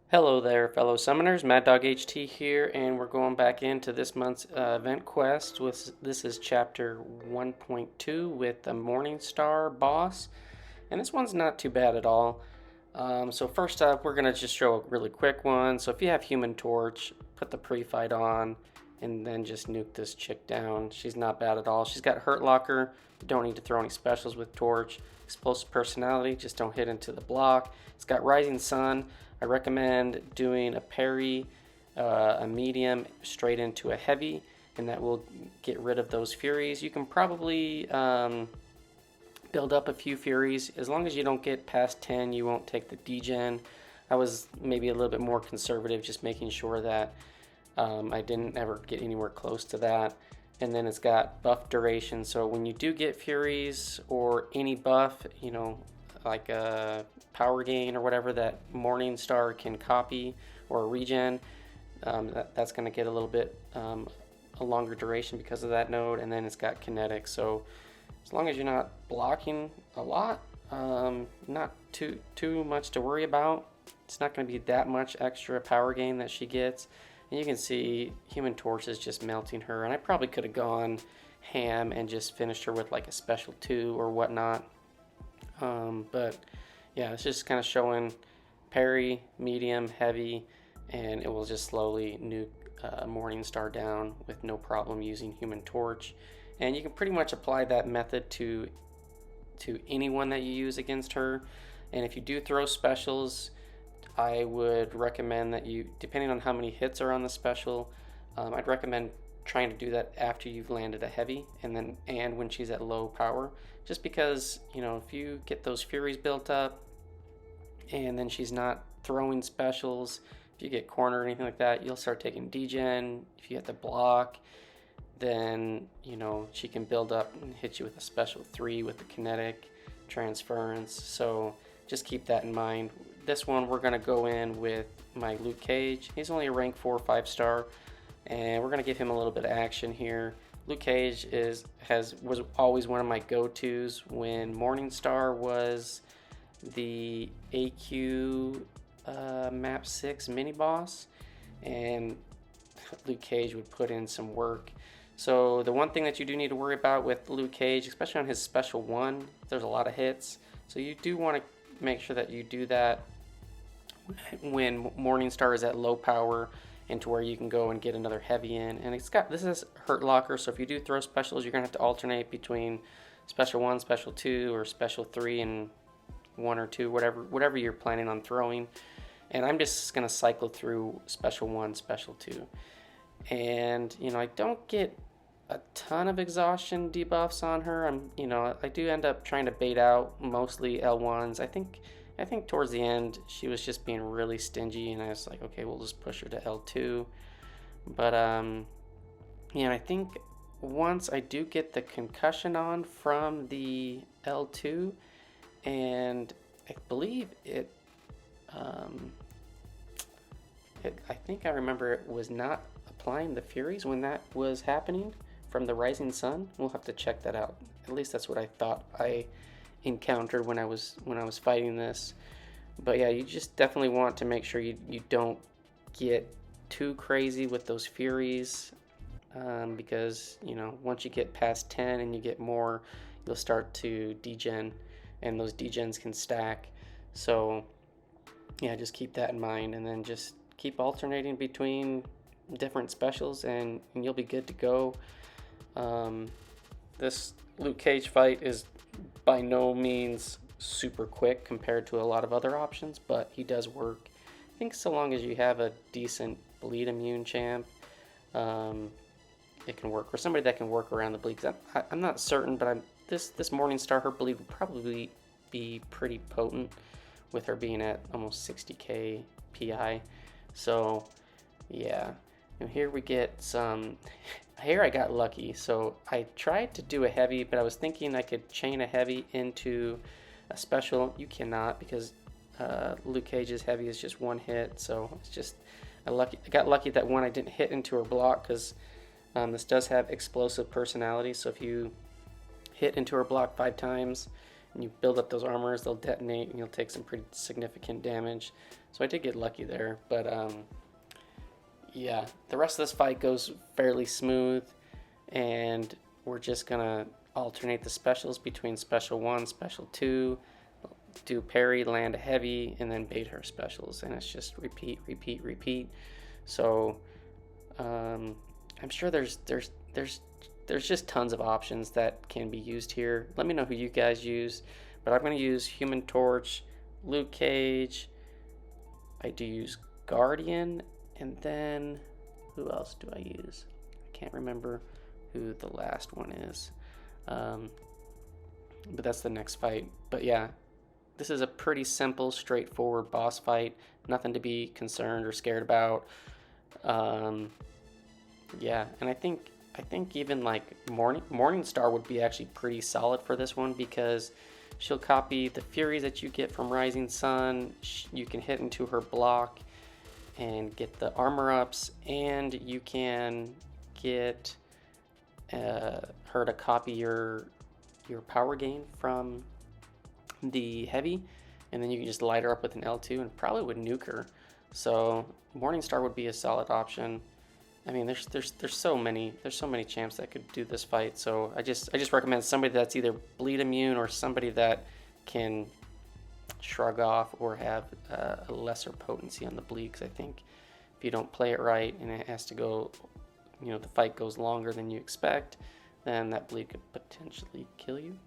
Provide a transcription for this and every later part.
Hello there, fellow summoners. Mad Dog HT here, and we're going back into this month's event quest. This is chapter 1.2 with the Morningstar boss, and this one's not too bad at all. So first up, we're gonna just show a really quick one. So if you have Human Torch, put the pre-fight on, and then just nuke this chick down. She's not bad at all. She's got Hurt Locker. You don't need to throw any specials with Torch. Explosive Personality, just don't hit into the block. It's got Rising Sun. I recommend doing a parry, a medium, straight into a heavy, and that will get rid of those furies. You can probably build up a few furies. As long as you don't get past 10, you won't take the degen. I was maybe a little bit more conservative, just making sure that I didn't ever get anywhere close to that. And then it's got buff duration, so when you do get furies or any buff, like a power gain or whatever that Morningstar can copy, or a regen, that's going to get a little bit a longer duration because of that node. And then it's got Kinetic, so as long as you're not blocking a lot, not too much to worry about. It's not going to be that much extra power gain that she gets. And you can see Human Torch is just melting her, and I probably could have gone ham and just finished her with like a special 2 or whatnot. But yeah, it's just kind of showing parry, medium, heavy, and it will just slowly nuke Morningstar down with no problem using Human Torch. And you can pretty much apply that method to anyone that you use against her. And if you do throw specials, I would recommend that you, depending on how many hits are on the special, I'd recommend trying to do that after you've landed a heavy, and when she's at low power, just because if you get those furies built up and then she's not throwing specials, if you get cornered or anything like that, you'll start taking degen. If you have to block, then she can build up and hit you with a special 3 with the Kinetic, Transference. So just keep that in mind. This one we're going to go in with my Luke Cage. He's only a rank 4 5-star, and we're going to give him a little bit of action here. Luke Cage was always one of my go-tos when Morningstar was the AQ map 6 mini boss, and Luke Cage would put in some work. So the one thing that you do need to worry about with Luke Cage, especially on his special 1, there's a lot of hits, so you do want to make sure that you do that when Morningstar is at low power, into where you can go and get another heavy in. And this is Hurt Locker, so if you do throw specials, you're gonna have to alternate between special 1, special 2, or special 3 and 1 or 2, whatever you're planning on throwing. And I'm just gonna cycle through special 1, special 2. And I don't get a ton of exhaustion debuffs on her. I do end up trying to bait out mostly L1s. I think towards the end she was just being really stingy, and I was like, okay, we'll just push her to L2. But I think once I do get the concussion on from the L2, and I believe I think I remember it was not applying the Furies when that was happening from the Rising Sun. We'll have to check that out. At least that's what I thought I encountered when I was fighting this. But yeah, you just definitely want to make sure you don't get too crazy with those Furies, because once you get past 10 and you get more, you'll start to degen, and those degens can stack. So yeah, just keep that in mind, and then just keep alternating between different specials, and you'll be good to go. This Luke Cage fight is by no means super quick compared to a lot of other options, but he does work. I think so long as you have a decent bleed immune champ, it can work, or somebody that can work around the bleed. I'm not certain, but this Morningstar, her bleed would probably be pretty potent with her being at almost 60k PI. So yeah, and here we get some. Here I got lucky, so I tried to do a heavy, but I was thinking I could chain a heavy into a special. You cannot, because Luke Cage's heavy is just 1 hit, so it's just I got lucky that one I didn't hit into her block, because this does have explosive personality, so if you hit into her block 5 times and you build up those armors, they'll detonate and you'll take some pretty significant damage. So I did get lucky there, but yeah, the rest of this fight goes fairly smooth, and we're just gonna alternate the specials between special 1, special 2, do parry, land a heavy, and then bait her specials, and it's just repeat, repeat, repeat. So I'm sure there's just tons of options that can be used here. Let me know who you guys use, but I'm going to use Human Torch, Luke Cage. I do use Guardian, and then who else do I use? I can't remember who the last one is, but that's the next fight. But yeah, this is a pretty simple, straightforward boss fight. Nothing to be concerned or scared about. Yeah, and I think even like Morningstar would be actually pretty solid for this one, because she'll copy the furies that you get from Rising Sun. You can hit into her block and get the armor ups, and you can get her to copy your power gain from the heavy, and then you can just light her up with an L2 and probably would nuke her. So Morningstar would be a solid option. I mean, there's so many champs that could do this fight. So I just recommend somebody that's either bleed immune or somebody that can shrug off or have a lesser potency on the bleed. Because I think if you don't play it right and it has to go, the fight goes longer than you expect, then that bleed could potentially kill you.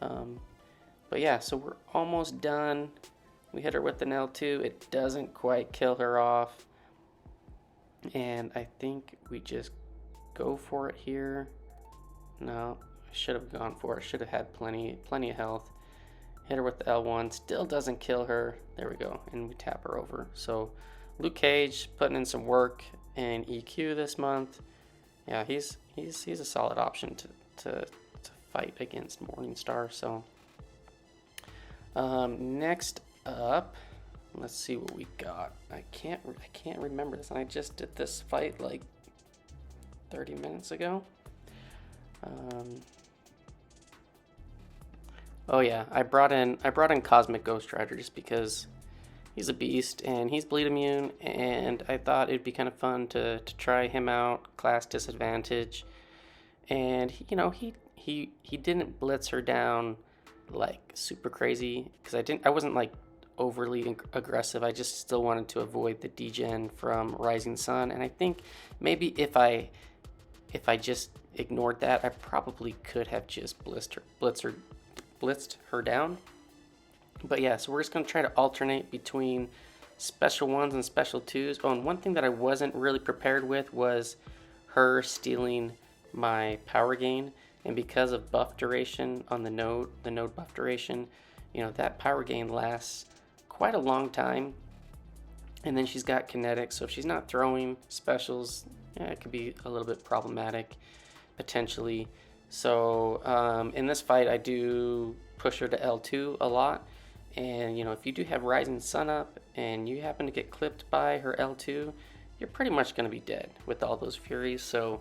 But yeah, so we're almost done. We hit her with an L2. It doesn't quite kill her off. And I think we just go for it here. No, I should have gone for it. Should have had plenty of health. Hit her with the L1. Still doesn't kill her. There we go. And we tap her over. So Luke Cage putting in some work in EQ this month. Yeah, he's a solid option to fight against Morningstar. So next up, let's see what we got. I can't remember this, and I just did this fight like 30 minutes ago. Oh yeah, I brought in Cosmic Ghost Rider just because he's a beast and he's bleed immune, and I thought it'd be kind of fun to try him out. Class disadvantage, and he didn't blitz her down like super crazy, because I wasn't like overly aggressive. I just still wanted to avoid the degen from Rising Sun, and I think maybe if I just ignored that, I probably could have just blitzed her down. But yeah, so we're just going to try to alternate between special 1s and special 2s. Oh, and one thing that I wasn't really prepared with was her stealing my power gain, and because of buff duration on the node buff duration, that power gain lasts quite a long time. And then she's got Kinetic, so if she's not throwing specials, it could be a little bit problematic potentially. So in this fight, I do push her to L2 a lot, and if you do have Rising Sun up and you happen to get clipped by her L2, you're pretty much going to be dead with all those furies. So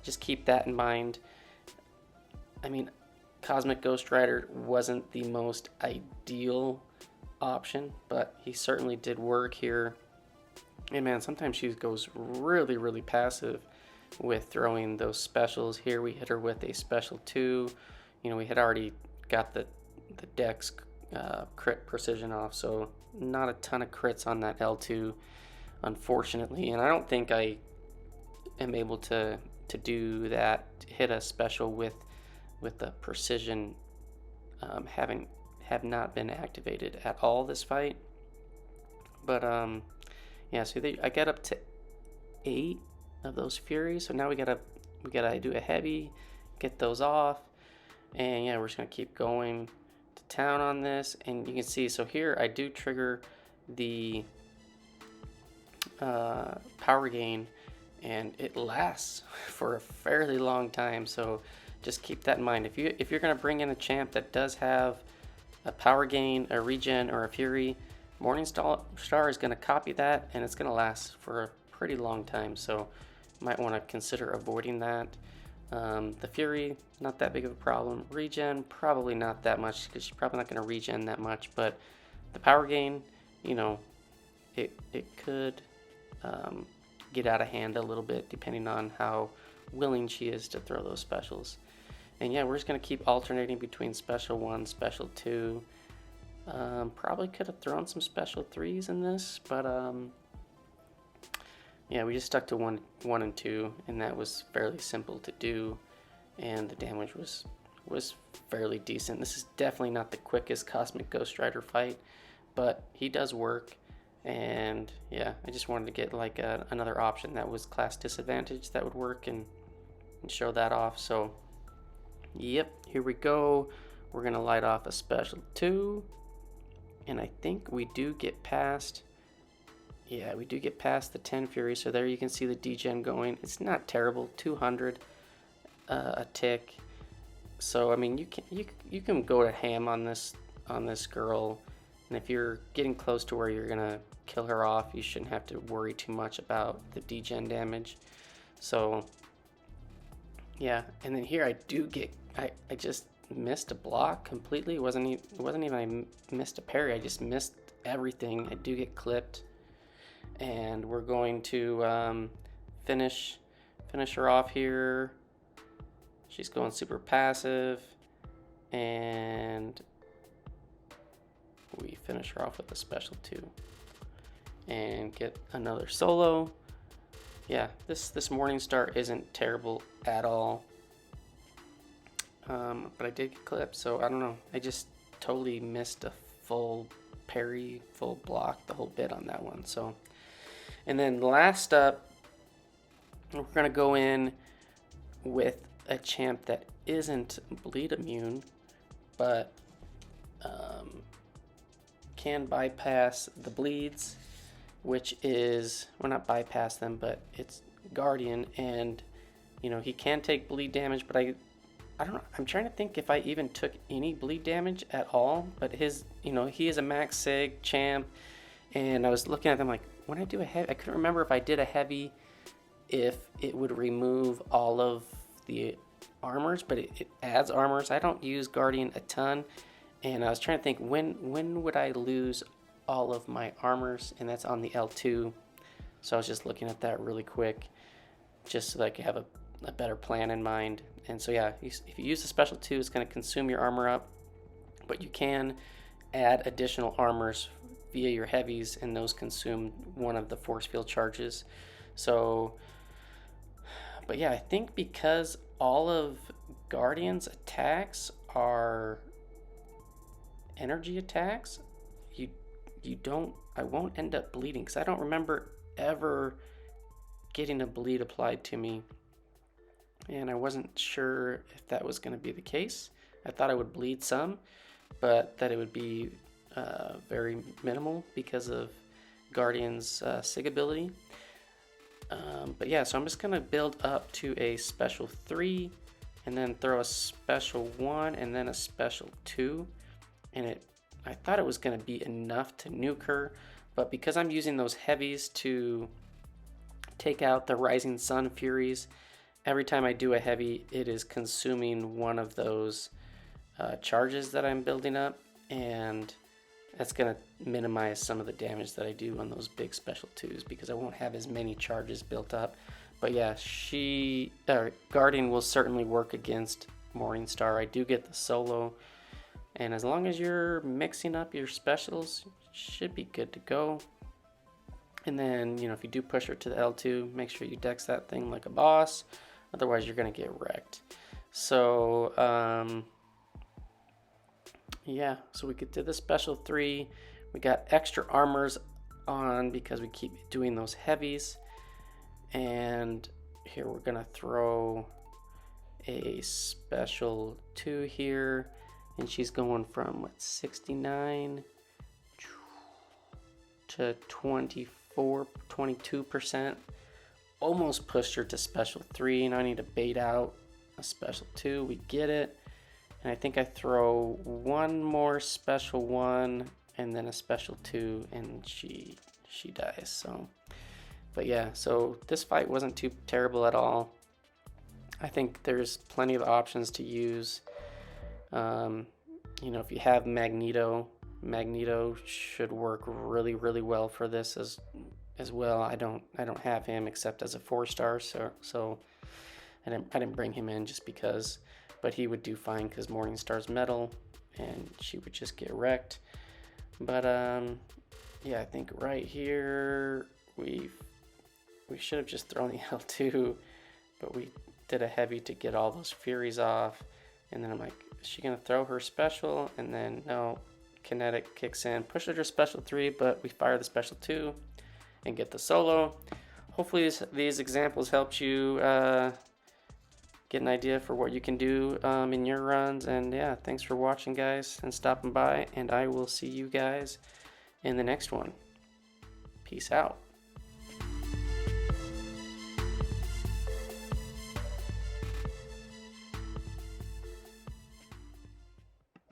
just keep that in mind. I mean, Cosmic Ghost Rider wasn't the most ideal option, but he certainly did work here. And man, sometimes she goes really, really passive with throwing those specials. Here we hit her with a special 2. We had already got the dex crit precision off, so not a ton of crits on that L2, unfortunately. And I don't think I am able to do that, hit a special with the precision have not been activated at all this fight. But yeah, so I got up to 8 of those furies, so now we gotta do a heavy, get those off, and yeah, we're just gonna keep going to town on this. And you can see, so here I do trigger the power gain, and it lasts for a fairly long time. So just keep that in mind. If you're gonna bring in a champ that does have a power gain, a regen, or a fury, Morningstar is going to copy that, and it's going to last for a pretty long time. So you might want to consider avoiding that. The fury, not that big of a problem. Regen, probably not that much, because she's probably not going to regen that much. But the power gain, it could get out of hand a little bit depending on how willing she is to throw those specials. And yeah, we're just going to keep alternating between special 1, special 2. Probably could have thrown some special 3s in this, but yeah, we just stuck to 1 and 2, and that was fairly simple to do, and the damage was fairly decent. This is definitely not the quickest Cosmic Ghost Rider fight, but he does work. And yeah, I just wanted to get like another option that was class disadvantage that would work and show that off. So yep, here we go. We're gonna light off a special 2, and I think we do get past, yeah, we do get past the 10 furies. So there you can see the degen going. It's not terrible, 200 a tick. So I mean, you can go to ham on this girl, and if you're getting close to where you're gonna kill her off, you shouldn't have to worry too much about the degen damage. So yeah, and then here I do get, I just missed a block completely. It wasn't even I missed a parry. I just missed everything. I do get clipped, and we're going to finish her off here. She's going super passive, and we finish her off with a special 2 and get another solo. Yeah, this Morningstar isn't terrible at all, but I did get clipped, so I don't know. I just totally missed a full parry, full block, the whole bit on that one. So, and then last up, we're gonna go in with a champ that isn't bleed immune, but can bypass the bleeds, which is, well, not bypass them, but it's Guardian, and you know, he can take bleed damage, but I don't know, I'm trying to think if I even took any bleed damage at all. But his, you know, he is a max sig champ, and I was looking at them like, when I do a heavy, I couldn't remember if I did a heavy if it would remove all of the armors, but it adds armors. I don't use Guardian a ton, and I was trying to think when would I lose all of my armors, and that's on the L2. So I was just looking at that really quick, just so that I could have a better plan in mind. And so yeah, if you use the special 2, it's going to consume your armor up, but you can add additional armors via your heavies, and those consume one of the force field charges. So, but yeah, I think because all of Guardian's attacks are energy attacks, I won't end up bleeding, because I don't remember ever getting a bleed applied to me, and I wasn't sure if that was going to be the case. I thought I would bleed some, but that it would be very minimal because of Guardian's sig ability. But yeah, so I'm just going to build up to a special 3, and then throw a special 1, and then a special 2, and I thought it was going to be enough to nuke her, but because I'm using those heavies to take out the Rising Sun Furies, every time I do a heavy, it is consuming one of those charges that I'm building up, and that's going to minimize some of the damage that I do on those big special 2s, because I won't have as many charges built up. But yeah, Guardian will certainly work against Morningstar. I do get the solo, and as long as you're mixing up your specials, you should be good to go. And then, you know, if you do push her to the L2, make sure you dex that thing like a boss, otherwise you're going to get wrecked. So yeah, so we could do the special 3. We got extra armors on because we keep doing those heavies. And here we're going to throw a special 2 here, and she's going from what, 69 to 22%. Almost pushed her to special 3, and I need to bait out a special 2. We get it, and I think I throw one more special 1 and then a special 2, and she dies. So, but yeah, so this fight wasn't too terrible at all. I think there's plenty of options to use. You know, if you have Magneto, Magneto should work really, really well for this as well. I don't have him except as a 4-star, so I didn't bring him in just because, but he would do fine because Morningstar's metal, and she would just get wrecked. But yeah, I think right here we should have just thrown the L2, but we did a heavy to get all those furies off, and then I'm like, is she gonna throw her special? And then no, Kinetic kicks in, pushes her special 3, but we fire the special 2 and get the solo. Hopefully these examples helped you get an idea for what you can do in your runs. And yeah, thanks for watching, guys, and stopping by, and I will see you guys in the next one. Peace out.